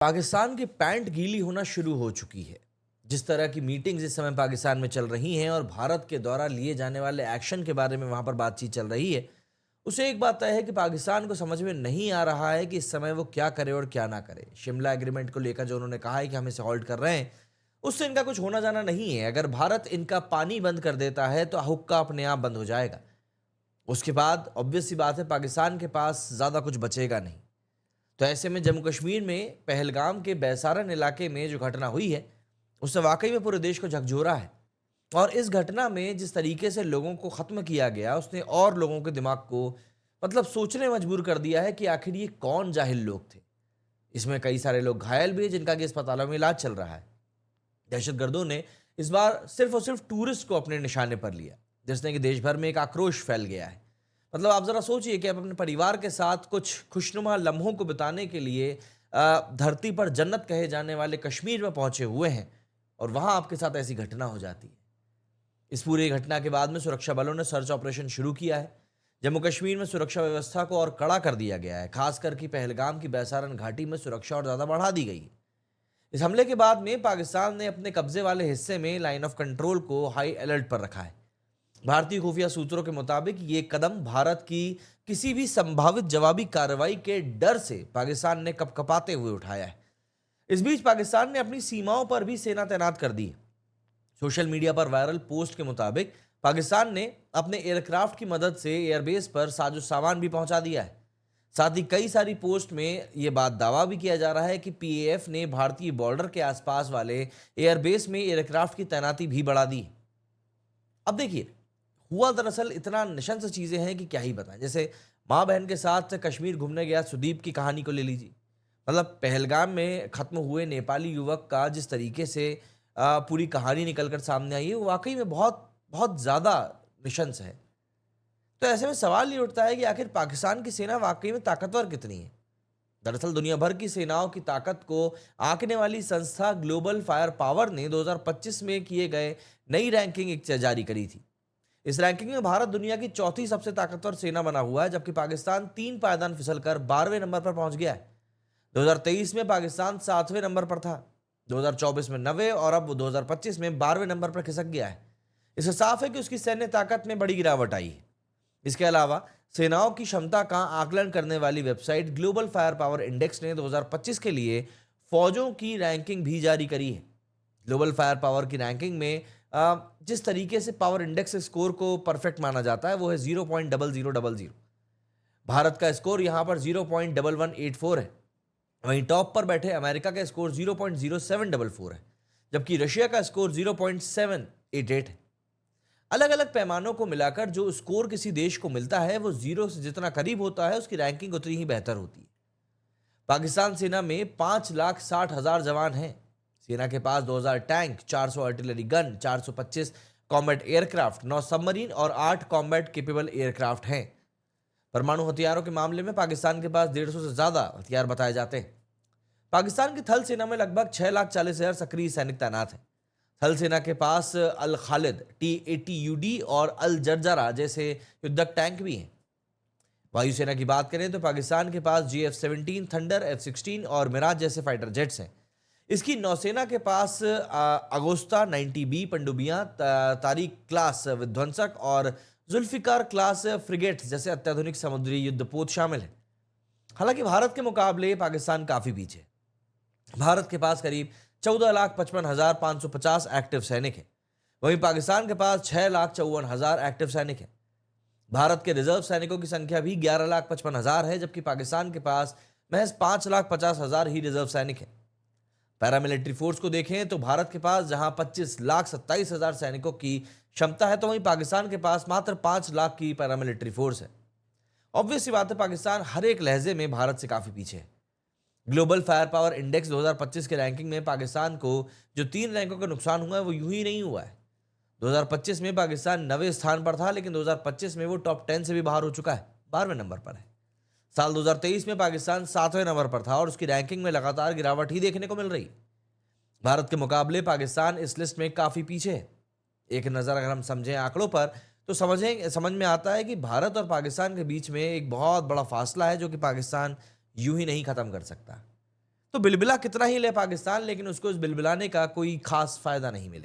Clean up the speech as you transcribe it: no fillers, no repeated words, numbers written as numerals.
पाकिस्तान की पैंट गीली होना शुरू हो चुकी है। जिस तरह की मीटिंग्स इस समय पाकिस्तान में चल रही हैं और भारत के द्वारा लिए जाने वाले एक्शन के बारे में वहां पर बातचीत चल रही है, उसे एक बात तय है कि पाकिस्तान को समझ में नहीं आ रहा है कि इस समय वो क्या करे और क्या ना करे। शिमला एग्रीमेंट को लेकर जो उन्होंने कहा है कि हम इसे हॉल्ट कर रहे हैं, उससे इनका कुछ होना जाना नहीं है। अगर भारत इनका पानी बंद कर देता है तो हुक्का अपने आप बंद हो जाएगा। उसके बाद ऑब्वियस सी बात है, पाकिस्तान के पास ज़्यादा कुछ बचेगा नहीं। तो ऐसे में जम्मू कश्मीर में पहलगाम के बैसारन इलाके में जो घटना हुई है, उससे वाकई में पूरे देश को झकझोरा है। और इस घटना में जिस तरीके से लोगों को ख़त्म किया गया, उसने और लोगों के दिमाग को सोचने मजबूर कर दिया है कि आखिर ये कौन जाहिल लोग थे। इसमें कई सारे लोग घायल भी हैं, जिनका कि अस्पतालों में इलाज चल रहा है। दहशतगर्दों ने इस बार सिर्फ और सिर्फ टूरिस्ट को अपने निशाने पर लिया, जिसने कि देश भर में एक आक्रोश फैल गया है। आप ज़रा सोचिए कि आप अपने परिवार के साथ कुछ खुशनुमा लम्हों को बिताने के लिए धरती पर जन्नत कहे जाने वाले कश्मीर में पहुंचे हुए हैं और वहां आपके साथ ऐसी घटना हो जाती है। इस पूरी घटना के बाद में सुरक्षा बलों ने सर्च ऑपरेशन शुरू किया है। जम्मू कश्मीर में सुरक्षा व्यवस्था को और कड़ा कर दिया गया है। खासकर कि पहलगाम की बैसारन घाटी में सुरक्षा और ज़्यादा बढ़ा दी गई है। इस हमले के बाद में पाकिस्तान ने अपने कब्जे वाले हिस्से में लाइन ऑफ कंट्रोल को हाई अलर्ट पर रखा है। भारतीय खुफिया सूत्रों के मुताबिक ये कदम भारत की किसी भी संभावित जवाबी कार्रवाई के डर से पाकिस्तान ने कपकपाते हुए उठाया है। इस बीच पाकिस्तान ने अपनी सीमाओं पर भी सेना तैनात कर दी है। सोशल मीडिया पर वायरल पोस्ट के मुताबिक पाकिस्तान ने अपने एयरक्राफ्ट की मदद से एयरबेस पर साजो सामान भी पहुंचा दिया है। साथ ही कई सारी पोस्ट में यह बात दावा भी किया जा रहा है कि पीएएफ ने भारतीय बॉर्डर के आसपास वाले एयरबेस में एयरक्राफ्ट की तैनाती भी बढ़ा दी है। अब देखिए, हुआ दरअसल इतना निशंस चीजें हैं कि क्या ही बताएं। जैसे माँ बहन के साथ कश्मीर घूमने गया सुदीप की कहानी को ले लीजिए। पहलगाम में खत्म हुए नेपाली युवक का जिस तरीके से पूरी कहानी निकलकर सामने आई है, वो वाकई में बहुत बहुत ज्यादा निशंस है। तो ऐसे में सवाल ये उठता है कि आखिर पाकिस्तान की सेना वाकई में ताकतवर कितनी है। दरअसल दुनिया भर की सेनाओं की ताकत को आंकने वाली संस्था ग्लोबल फायर पावर ने 2025 में किए गए नई रैंकिंग एक जारी करी थी। इस रैंकिंग में भारत दुनिया की चौथी सबसे ताकतवर सेना बना हुआ है, जबकि पाकिस्तान 3 पायदान फिसलकर 12वें नंबर पर पहुंच गया है। 2023 में पाकिस्तान 7वें नंबर पर था, 2024 में 9वें और अब 2025 में 12वें नंबर पर खिसक गया है। इससे साफ है कि उसकी सैन्य ताकत में बड़ी गिरावट आई है। इसके अलावा सेनाओं की क्षमता का आकलन करने वाली website global fire power index ने 2025 के लिए फौजों की रैंकिंग भी जारी करी है। ग्लोबल फायर पावर की रैंकिंग में जिस तरीके से पावर इंडेक्स स्कोर को परफेक्ट माना जाता है, वो है 0.0000। भारत का स्कोर यहाँ पर 0.1184 है। वहीं टॉप पर बैठे अमेरिका का स्कोर 0.0744 है, जबकि रशिया का स्कोर 0.788 है। अलग अलग पैमानों को मिलाकर जो स्कोर किसी देश को मिलता है, वो जीरो से जितना करीब होता है, उसकी रैंकिंग उतनी ही बेहतर होती है। पाकिस्तान सेना में 5,60,000 जवान हैं। सेना के पास 2000 tank, 400 artillery gun, 425 combat aircraft, 9 submarine और 8 कॉम्बैट केपेबल एयरक्राफ्ट हैं। परमाणु हथियारों के मामले में पाकिस्तान के पास 150 से ज्यादा हथियार बताए जाते हैं। पाकिस्तान की थल सेना में लगभग 6,40,000 सक्रिय सैनिक तैनात हैं। थल सेना के पास अल खालिद, T-80UD और अल जर्जरा जैसे युद्धक टैंक भी हैं। वायुसेना की बात करें तो पाकिस्तान के पास GF-17, थंडर, F-16 और मिराज जैसे फाइटर जेट्स हैं। इसकी नौसेना के पास अगोस्ता 90B पनडुब्बियां, तारिक क्लास विध्वंसक और जुल्फिकार क्लास फ्रिगेट्स जैसे अत्याधुनिक समुद्री युद्धपोत शामिल हैं। हालांकि भारत के मुकाबले पाकिस्तान काफी पीछे है। भारत के पास करीब 14,55,550 एक्टिव सैनिक हैं। वहीं पाकिस्तान के पास 6,54,000 एक्टिव सैनिक हैं। भारत के रिजर्व सैनिकों की संख्या भी 11,55,000 है, जबकि पाकिस्तान के पास महज 5,50,000 ही रिजर्व सैनिक हैं। पैरामिलिट्री फोर्स को देखें तो भारत के पास जहां 25,27,000 सैनिकों की क्षमता है, तो वहीं पाकिस्तान के पास मात्र 5 लाख की पैरामिलिट्री फोर्स है। ऑब्वियस सी बात है, पाकिस्तान हर एक लहजे में भारत से काफी पीछे है। ग्लोबल फायर पावर इंडेक्स 2025 के रैंकिंग में पाकिस्तान को जो 3 रैंकों का नुकसान हुआ है, वो यूं ही नहीं हुआ है। 2025 में पाकिस्तान 9वें स्थान पर था, लेकिन 2025 में वो टॉप 10 से भी बाहर हो चुका है, 12वें नंबर पर है। साल 2023 में पाकिस्तान 7वें नंबर पर था और उसकी रैंकिंग में लगातार गिरावट ही देखने को मिल रही। भारत के मुकाबले पाकिस्तान इस लिस्ट में काफी पीछे है। एक नजर अगर हम समझें आंकड़ों पर, तो समझ में आता है कि भारत और पाकिस्तान के बीच में एक बहुत बड़ा फासला है, जो कि पाकिस्तान यूं ही नहीं खत्म कर सकता। तो बिलबिला कितना ही ले पाकिस्तान, लेकिन उसको उस बिलबिलाने का कोई खास फायदा नहीं मिले।